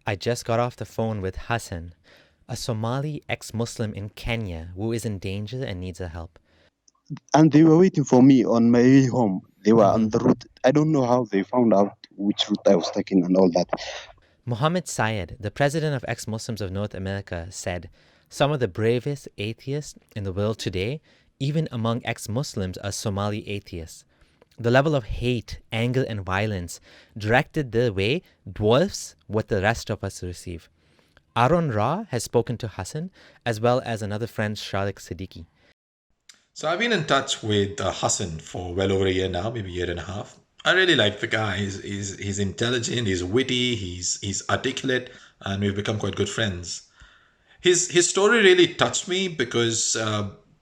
I just got off the phone with Hassan, a Somali ex-Muslim in Kenya who is in danger and needs our help. And they were waiting for me on my way home. They were on the route. I don't know how they found out which route I was taking and all that. Mohammed Syed, the president of ex-Muslims of North America, said, "Some of the bravest atheists in the world today, even among ex-Muslims, are Somali atheists. The level of hate, anger, and violence directed their way dwarfs what the rest of us receive." Aaron Ra has spoken to Hassan, as well as another friend, Sharik Siddiqui. So I've been in touch with Hassan for well over a year now, maybe a year and a half. I really like the guy. He's intelligent, he's witty, he's articulate, and we've become quite good friends. His story really touched me because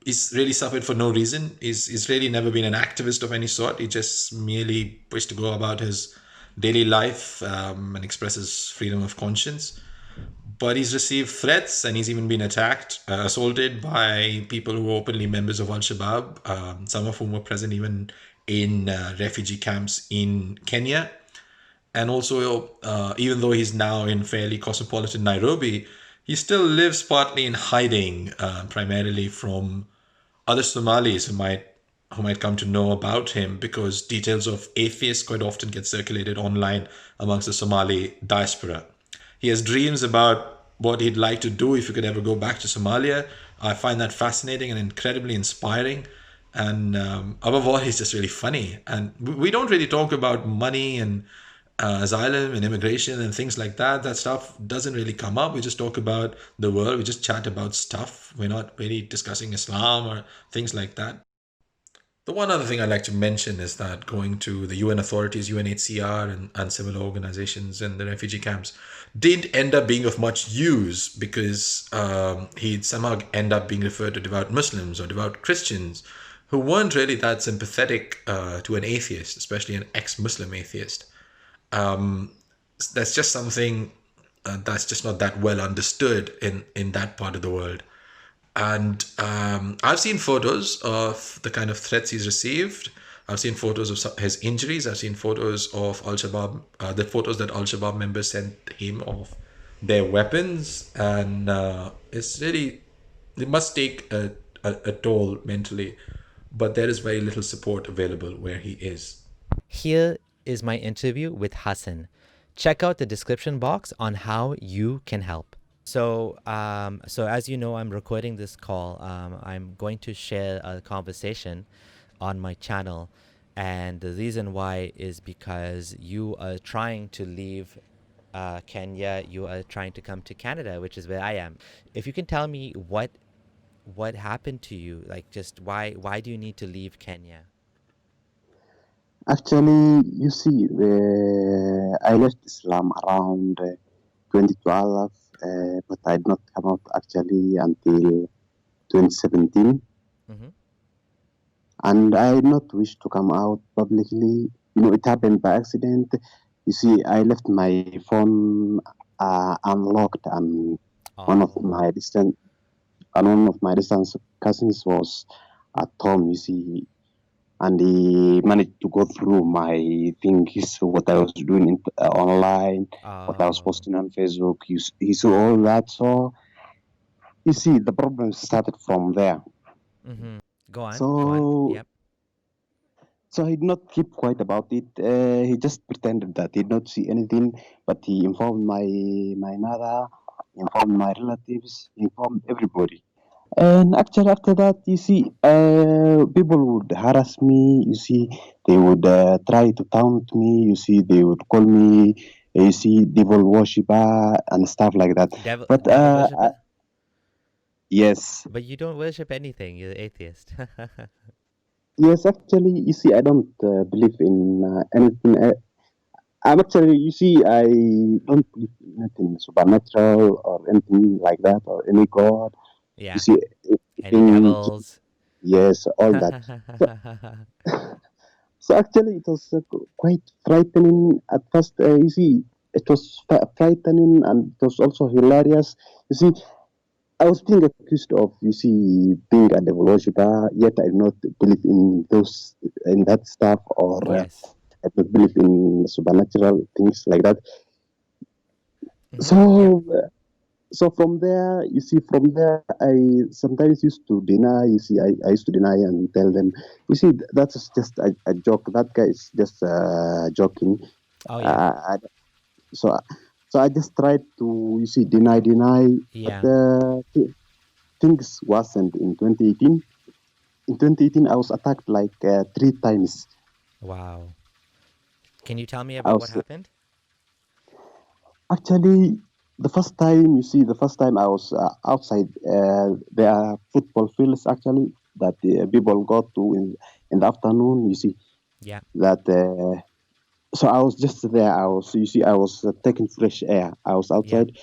he's really suffered for no reason. He's really never been an activist of any sort. He just merely wished to go about his daily life and express his freedom of conscience. But he's received threats and he's even been attacked, assaulted by people who are openly members of Al-Shabaab, some of whom were present even in refugee camps in Kenya. And also, even though he's now in fairly cosmopolitan Nairobi, he still lives partly in hiding, primarily from other Somalis who might come to know about him, because details of atheists quite often get circulated online amongst the Somali diaspora. He has dreams about what he'd like to do if he could ever go back to Somalia. I find that fascinating and incredibly inspiring. And above all, he's just really funny. And we don't really talk about money and asylum and immigration and things like that. That stuff doesn't really come up. We just talk about the world. We just chat about stuff. We're not really discussing Islam or things like that. The one other thing I'd like to mention is that going to the UN authorities, UNHCR and similar organizations in the refugee camps did end up being of much use, because he'd somehow end up being referred to devout Muslims or devout Christians who weren't really that sympathetic to an atheist, especially an ex-Muslim atheist. That's just something that's just not that well understood in that part of the world. And I've seen photos of the kind of threats he's received. I've seen photos of his injuries. I've seen photos of Al-Shabaab, the photos that Al-Shabaab members sent him of their weapons. And it's really, it must take a toll mentally. But there is very little support available where he is. Here is my interview with Hassan. Check out the description box on how you can help. So as you know, I'm recording this call. I'm going to share a conversation on my channel, and the reason why is because you are trying to leave Kenya. You are trying to come to Canada, which is where I am. If you can tell me what happened to you, like just why do you need to leave Kenya? Actually, you see, I left Islam around 2012, but I did not come out actually until 2017. And I did not wish to come out publicly. You know, it happened by accident. You see, I left my phone unlocked, and one of my distant cousins was at home. You see, and he managed to go through my things, what I was doing online, what I was posting on Facebook. He saw all that. So, you see, the problem started from there. Go on. So, Yep. So he did not keep quiet about it. He just pretended that he did not see anything, but he informed my mother, informed my relatives, informed everybody. And actually, after that, you see, people would harass me. You see, they would try to taunt me. You see, they would call me, you see, devil worshipper and stuff like that. Devil But worshipper? yes. But you don't worship anything. You're atheist. Yes, actually, you see, I don't believe in anything. I'm actually, you see, I don't believe in anything supernatural or anything like that, or any god. Yeah. You see, Any devils? Yes, all that. So actually, it was quite frightening at first. You see, it was frightening, and it was also hilarious. You see, I was being accused of, you see, being a devil worshipper, yet I do not believe in that stuff, or Yes. I don't believe in supernatural things like that. Yep. So so from there, you see, from there, I sometimes used to deny. You see, I used to deny and tell them, you see, that's just a joke. That guy is just joking. Oh yeah. Uh, so, so I just tried to, you see, deny. But Yeah. things worsened in 2018. In 2018, I was attacked like 3 times. Wow. Can you tell me I about what was happened? actually the first time. You see, the first time I was outside. There are football fields actually that people go to in the afternoon. You see Yeah. that. So I was just there. I was, you see, I was taking fresh air. I was Yeah. outside,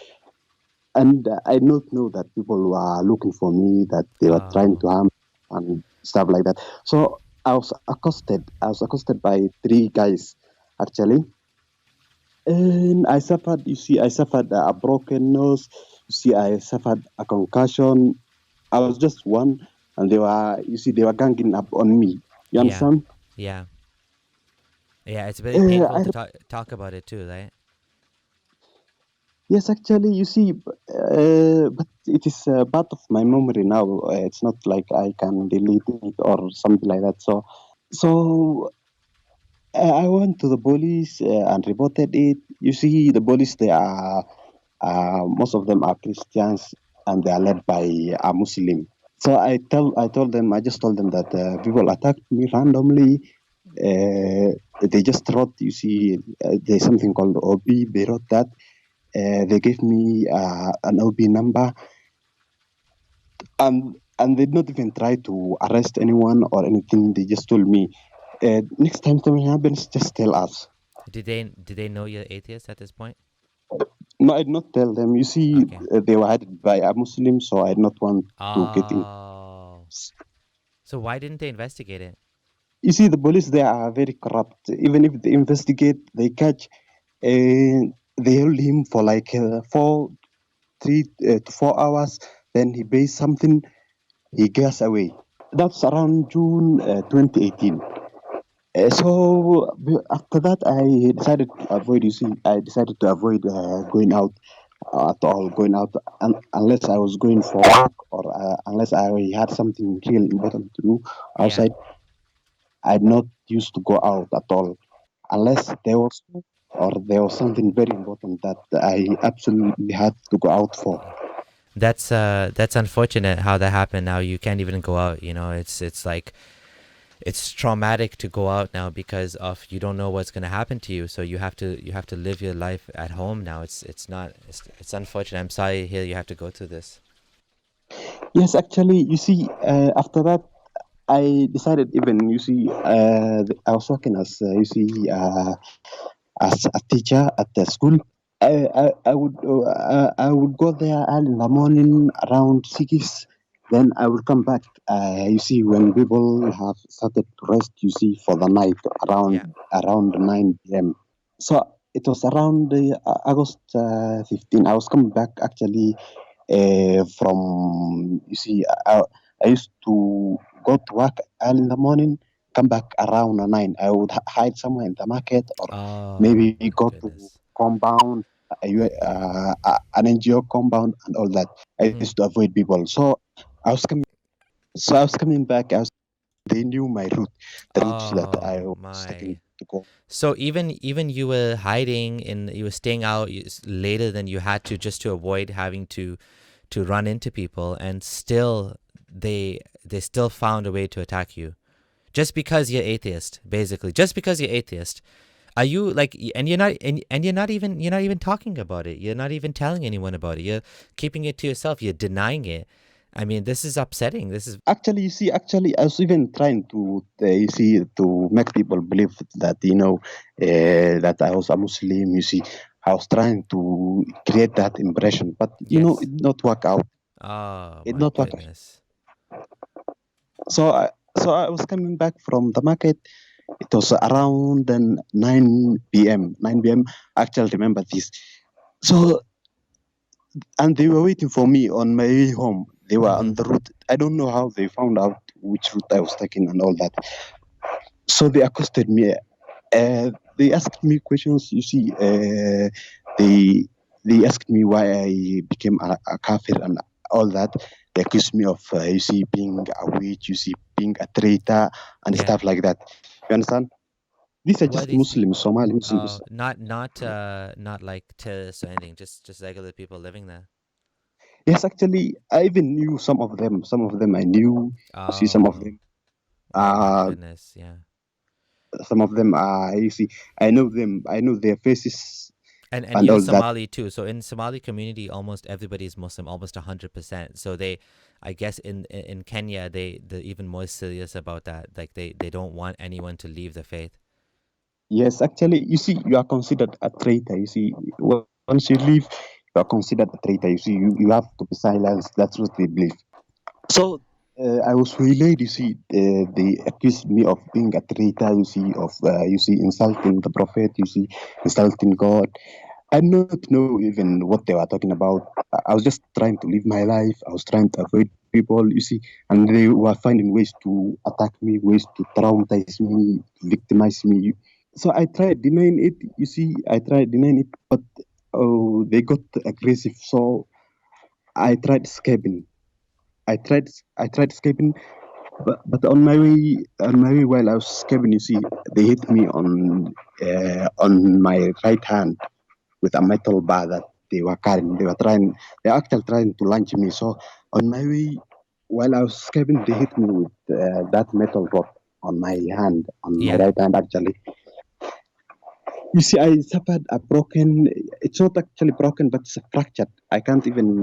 and I did not know that people were looking for me. That they were trying Oh. to harm and stuff like that. So I was accosted. I was accosted by 3 guys actually. And I suffered, you see, I suffered a broken nose. You see, I suffered a concussion. I was just one, and they were, you see, they were ganging up on me. You Yeah. understand? Yeah. Yeah. It's very painful I, to talk about it too, right? yes, actually, you see, but it is part of my memory now. It's not like I can delete it or something like that. So I went to the police and reported it. You see, the police, they are, most of them are Christians and they are led by a Muslim. So I told them, I just told them that people attacked me randomly. They just wrote, you see, there's something called OB. They wrote that. They gave me an OB number, and they did not even try to arrest anyone or anything. They just told me, next time something happens, just tell us. Did they know you're atheist at this point? No, I did not tell them. You see, Okay. they were headed by a Muslim, so I did not want to get in. Oh. So why didn't they investigate it? You see, the police there are very corrupt. Even if they investigate, they catch, they hold him for like 3 to 4 hours. Then he pays something, he gets away. That's around June 2018. After that, I decided to avoid. You see, I decided to avoid going out at all, going out unless I was going for work or unless I had something real important to do Yeah. outside. I not used to go out at all unless there was something very important that I absolutely had to go out for. That's unfortunate how that happened. Now you can't even go out. It's like it's traumatic to go out now because of you don't know what's gonna happen to you. So you have to live your life at home now. It's not it's unfortunate. I'm sorry to hear you have to go through this. Yes, actually, you see, after that, I decided even, you see, I was working as, you see, as a teacher at the school. I would go there early in the morning around 6. Then I would come back. You see, when people have started to rest, you see, for the night Yeah. around 9 p.m. So it was around August 15. I was coming back actually from, you see, I used to go to work early in the morning, come back around 9. I would hide somewhere in the market or Oh maybe my go to goodness. compound, an NGO compound and all that. I Hmm. used to avoid people. I was coming. So I was coming back. They knew my route, the routes that I Oh was taking my. to go. So even you were hiding and you were staying out later than you had to just to avoid having to run into people, and still they still found a way to attack you just because you're atheist, basically. Just because you're atheist. Are you like and you're not even talking about it. You're not even telling anyone about it. You're keeping it to yourself. You're denying it. I mean, this is upsetting. This is Actually, you see, actually, I was even trying to, you see, to make people believe that, that I was a Muslim. You see, I was trying to create that impression, but yes. it did not work out. Oh It did my not work. goodness. So I was coming back from the market. It was around then 9 p.m. 9 p.m. I actually remember this. So, and they were waiting for me on my way home. They were Mm-hmm. on the route. I don't know how they found out which route I was taking and all that. So they accosted me. They asked me questions. You see, they they asked me why I became a kafir and all that. They accused me of, you see, being a witch, you see, being a traitor and Yeah. stuff like that. You understand? These are What just did you? Muslims, Somali Muslims. Not like terrorists or anything. Just regular people living there. Yes, actually, I even knew some of them. Some of them I knew. You see, some of Oh. them. Oh my Uh, goodness. Yeah. some of them. You see, I know them. I know their faces And and you're all that. Somali too. So in Somali community, almost everybody is Muslim, almost 100%. So they, I guess in Kenya, they're even more serious about that. Like they don't want anyone to leave the faith. Yes, actually, you see, you are considered a traitor. You see, once you leave, you are considered a traitor. You see, you have to be silenced. That's what they believe. So I was waylaid. You see, they accused me of being a traitor. You see, of you see, insulting the prophet. You see, insulting God. I did not know even what they were talking about. I was just trying to live my life. I was trying to avoid people. You see, and they were finding ways to attack me, ways to traumatize me, victimize me. So I tried denying it. You see, I tried denying it, but they got aggressive. So I tried escaping. I tried escaping, but on my way while I was escaping, you see, they hit me on my right hand with a metal bar that they were carrying. They were actually trying to lunge me. So on my way, while I was escaping, they hit me with that metal rod on my hand, on my Yeah. right hand actually. You see, I suffered a broken. It's not actually broken, but it's a fractured. I can't even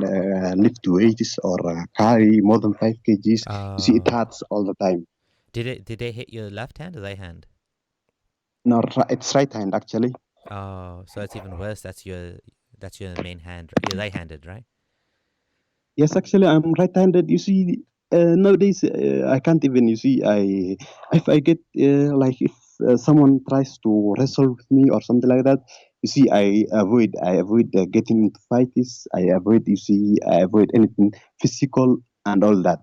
lift weights or carry more than 5 kgs. You see, it Oh. hurts all the time. Did they hit your left hand or right hand? No, it's right hand actually. Oh, so it's even worse. That's your main hand. You're right-handed, right? Yes, actually, I'm right-handed. You see, nowadays I can't even. You see, if I get like if someone tries to wrestle with me or something like that, you see, I avoid. I avoid getting into fights. I avoid. You see, I avoid anything physical and all that.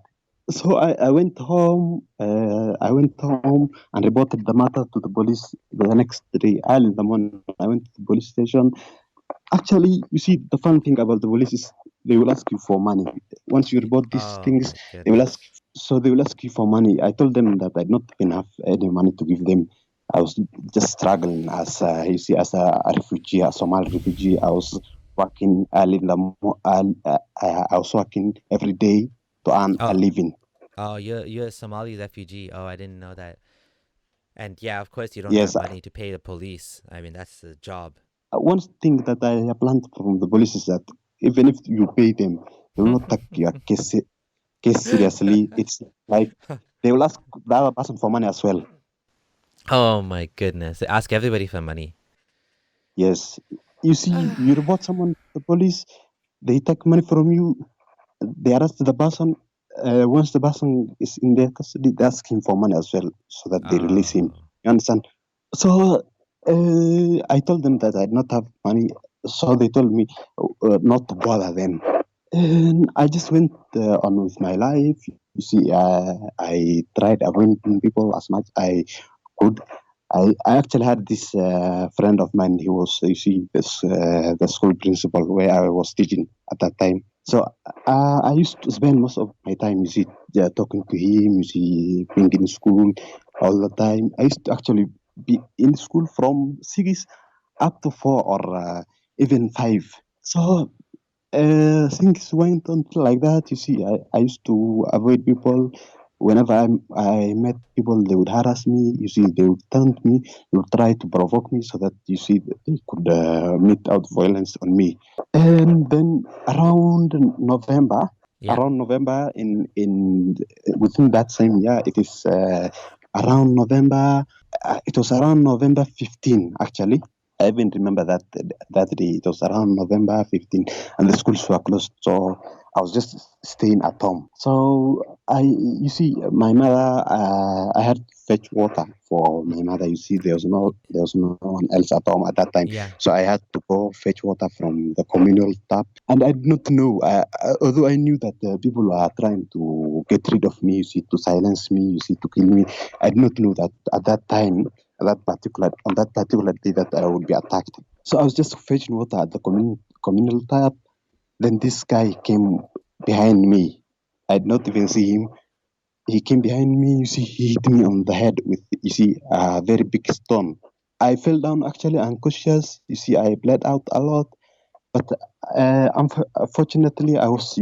So I went home. I went home and reported the matter to the police the next day, early in the morning. I went to the police station. Actually, you see, the fun thing about the police is they will ask you for money. Once you report these Oh things, my they will ask. goodness. So they will ask you for money. I told them that I not even have any money to give them. I was just struggling as you see, as a refugee, a Somali refugee. I was working early in the I was working every day to earn a Oh, living. you're a Somali refugee. Oh, I didn't know that. And yeah, of course you don't have Yes, money to pay the police. I mean, that's the job. one thing that I have learned from the police is that even if you pay them, they will not take your case seriously. It's like they will ask the other person for money as well. Oh my goodness. They ask everybody for money. Yes. You see, you report someone to the police, they take money from you, they arrest the person. Once the person is in their custody, they ask him for money as well so that they release him. Oh. You understand? So I told them that I did not have money. So they told me not to bother them. And I just went on with my life. You see, I tried avoiding people as much I could. I actually had this friend of mine. He was, you see, the school principal where I was teaching at that time. So I used to spend most of my time, you see, talking to him, you see, being in school all the time. I used to actually be in school from 6 up to 4 or even 5. So things went on like that. You see, I used to avoid people. Whenever I met people, they would harass me. You see, they would taunt me. They would try to provoke me so that you see they could meet out violence on me. And then Yeah. around November in within that same year, it is around November. It was around November 15 actually. I even remember that day. It was around November 15, and the schools were closed. So I was just staying at home. So you see, my mother, I had to fetch water for my mother. You see, there was no one else at home at that time. Yeah. So I had to go fetch water from the communal tap. And I did not know, although I knew that people were trying to get rid of me, you see, to silence me, you see, to kill me. I did not know that at that time, on that particular day, that I would be attacked. So I was just fetching water at the communal tap. Then this guy came behind me. I did not even see him. He came behind me. You see, he hit me on the head with, you see, a very big stone. I fell down actually unconscious. You see, I bled out a lot. But unfortunately, I was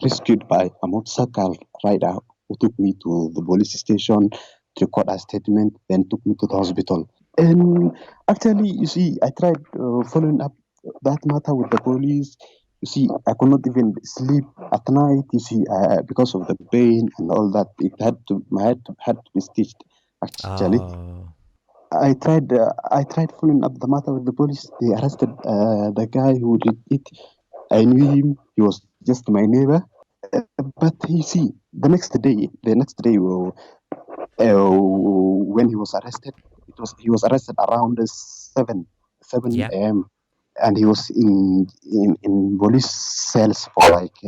rescued by a motorcycle rider who took me to the police station to record a statement, then took me to the hospital. And actually, you see, I tried following up that matter with the police. You see, I could not even sleep at night. You see, because of the pain and all that, my head had to be stitched. Actually, Oh. I tried following up the matter with the police. They arrested the guy who did it. I knew him. He was just my neighbor. But you see, the next day, when he was arrested, he was arrested around 7 Yeah. a.m. and he was in police cells for like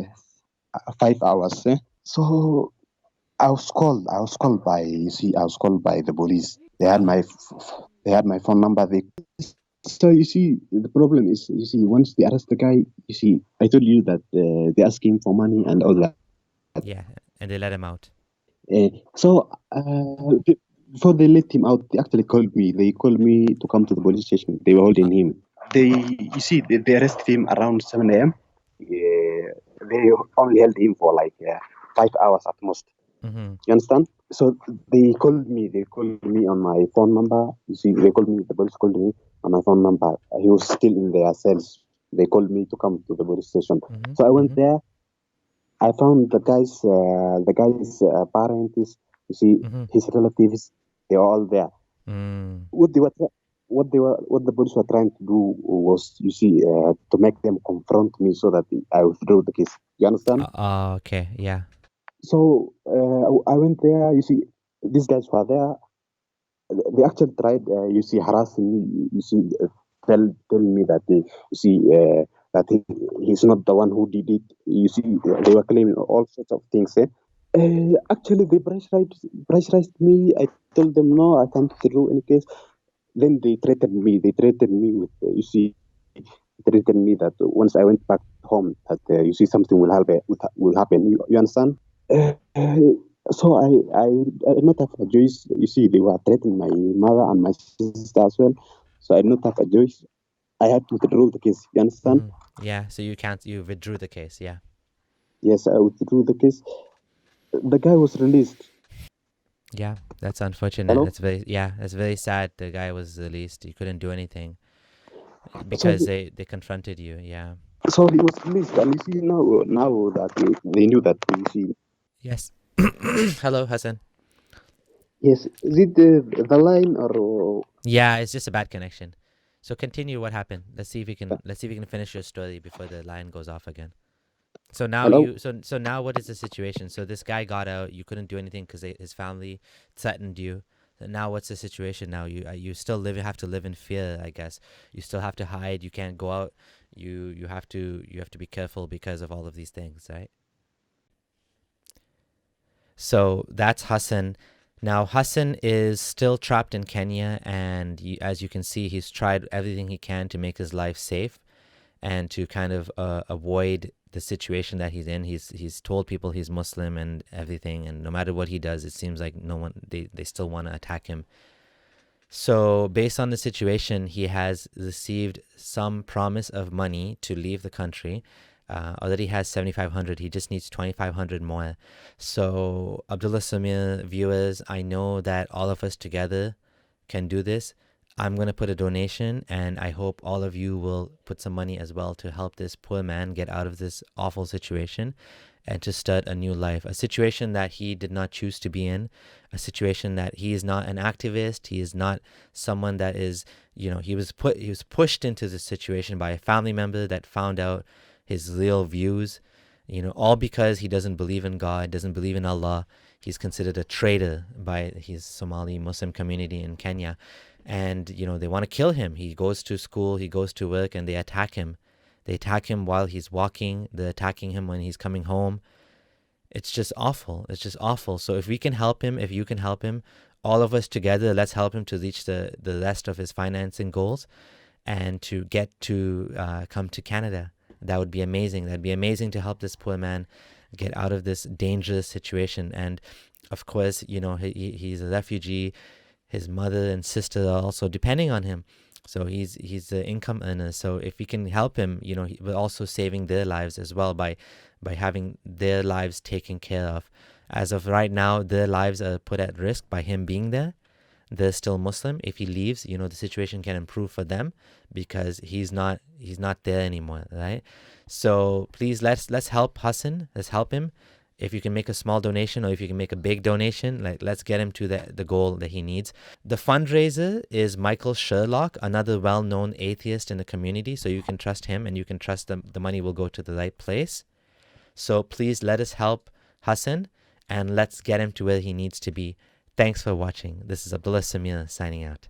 5 hours. So I was called by the police. They had my phone number. So you see, the problem is, you see, once they arrest the guy, you see, I told you that they ask him for money and all that. Yeah. And they let him out. So before they let him out, they actually called me. They called me to come to the police station. They were holding him. They arrested him around 7 a.m. They only held him for like 5 hours at most. Mm-hmm. You understand? So they called me. They called me on my phone number. You see, they called me. The police called me on my phone number. He was still in their cells. They called me to come to the police station. Mm-hmm. So I went there. I found the guy's parents. You see, Mm-hmm. his relatives. They were all there. Mm. What the police were trying to do was, you see, to make them confront me so that I withdraw the case. You understand? Okay. Yeah. So I went there. You see, these guys were there. They actually tried, you see, harassing me. You see, tell me that he's not the one who did it. You see, they were claiming all sorts of things. Actually, they pressurized me. I told them no, I can't withdraw any case. Then they threatened me. They threatened me with, threatened me that once I went back home, that you see, something will happen. Will happen. You understand? Uh, so I did not have a choice. You see, they were threatening my mother and my sister as well. So I did not have a choice. I had to withdraw the case. You understand? Mm-hmm. Yeah. So you withdrew the case. Yeah. Yes, I withdrew the case. The guy was released. Yeah. That's unfortunate. Hello. That's very sad. The guy was released. You couldn't do anything So because they confronted you. Yeah. so he was released, and you see, now that they knew that, you see. Yes. Hello, Hassan. Yes, is it the line or Yeah, it's just a bad connection. So continue what happened. Let's see if we can finish your story before the line goes off again. So now hello? so now what is the situation? So this guy got out. You couldn't do anything because his family threatened you. So now what's the situation now? You still have to live in fear, I guess. You still have to hide. You can't go out. You have to be careful because of all of these things, right? So that's Hassan. Now, Hassan is still trapped in Kenya, and as you can see, he's tried everything he can to make his life safe and to kind of avoid the situation that he's in. He's told people he's Muslim and everything, and no matter what he does, it seems like no one they still want to attack him. So, based on the situation, he has received some promise of money to leave the country. Already has 7,500. He just needs 2,500 more. So, Abdullah Samir viewers, I know that all of us together can do this. I'm going to put a donation, and I hope all of you will put some money as well to help this poor man get out of this awful situation and to start a new life. A situation that he did not choose to be in, a situation that he is not an activist, he is not someone that is, he was pushed into this situation by a family member that found out his real views, all because he doesn't believe in God, doesn't believe in Allah. He's considered a traitor by his Somali Muslim community in Kenya. And, they want to kill him. He goes to school, he goes to work, and they attack him. They attack him while he's walking. They're attacking him when he's coming home. It's just awful. It's just awful. So if we can help him, if you can help him, all of us together, let's help him to reach the rest of his financing goals. and to get to come to Canada. That would be amazing. That'd be amazing to help this poor man get out of this dangerous situation. And of course, he's a refugee. His mother and sister are also depending on him. So he's the income earner. So if we can help him, we're also saving their lives as well by having their lives taken care of. As of right now, their lives are put at risk by him being there. They're still Muslim. If he leaves, the situation can improve for them because he's not there anymore, right? So please let's help Hassan. Let's help him. If you can make a small donation or if you can make a big donation, let's get him to the goal that he needs. The fundraiser is Michael Sherlock, another well-known atheist in the community. So you can trust him and you can trust the money will go to the right place. So please let us help Hassan and let's get him to where he needs to be. Thanks for watching. This is Abdullah Samir signing out.